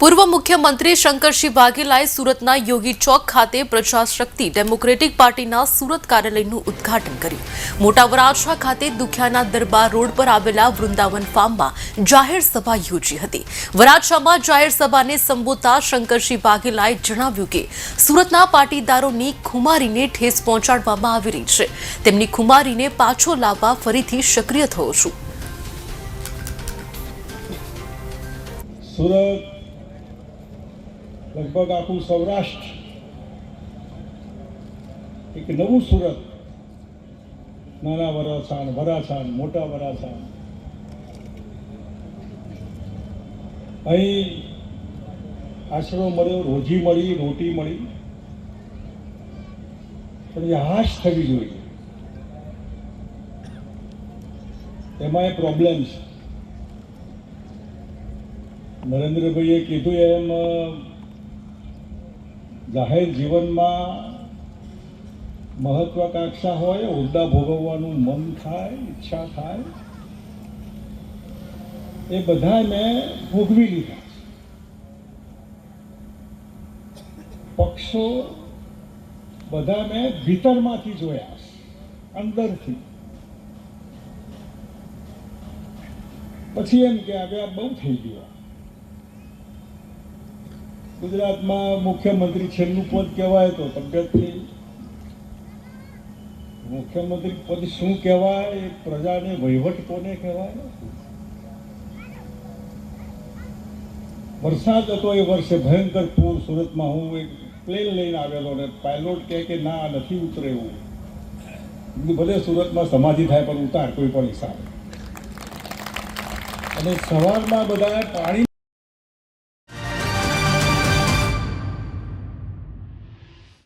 પૂર્વ મુખ્યમંત્રી શંકરસિંહ વાઘેલાએ સુરતના યોગી ચોક ખાતે પ્રજાશક્તિ ડેમોક્રેટિક પાર્ટીના સુરત કાર્યાલયનું ઉદ્ઘાટન કર્યું। મોટા વરાછા ખાતે દુખિયાના દરબાર રોડ પર આવેલા વૃંદાવન ફાર્મમાં જાહેર સભા યોજી હતી। વરાછામાં જાહેર સભાને સંબોધતા શંકરસિંહ વાઘેલાએ જણાવ્યું કે સુરતના પાટીદારોની ખુમારીને ઠેસ પહોંચાડવામાં આવી રહી છે। તેમની ખુમારીને પાછો લાવવા ફરીથી સક્રિય થયો છું। सूरत लगभग आखू सौराष्ट्र एक नवू सूरत नाना वराछान वराछान मोटा वराछान अहीं आशरो मळ्यो रोजी मळी रोटी मळी पण ये हाश थवी जोईए एमां प्रॉब्लम छे। नरेन्द्रभाईए कीधुं एम जाहेर जीवन में महत्वाकांक्षा होय होद्दा भोगववानुं मन थाय इच्छा थाय ए बधा मैं भोगवी लीधा। पक्षो बधा मैं भीतरमांथी जोया अंदरथी पछी एम के हवे आ बहु थई गयुं। गुजरात में मुख्यमंत्री छेल्लुं पद कहेवाय तो तबियत थी मुख्यमंत्री पद शुं कहेवाय प्रजा ने वहीवट कोने कहेवाय। वरसाद हतो ए वर्षे भयंकर पूर सूरत में हूँ एक प्लेन लईने आवेलो ने पायलट कहे कि ना नथी उतरे एवुं भले सूरत में समाधि थाय पण उतार कोई पण हिसाबे। अने सवारमां बधाए पाणी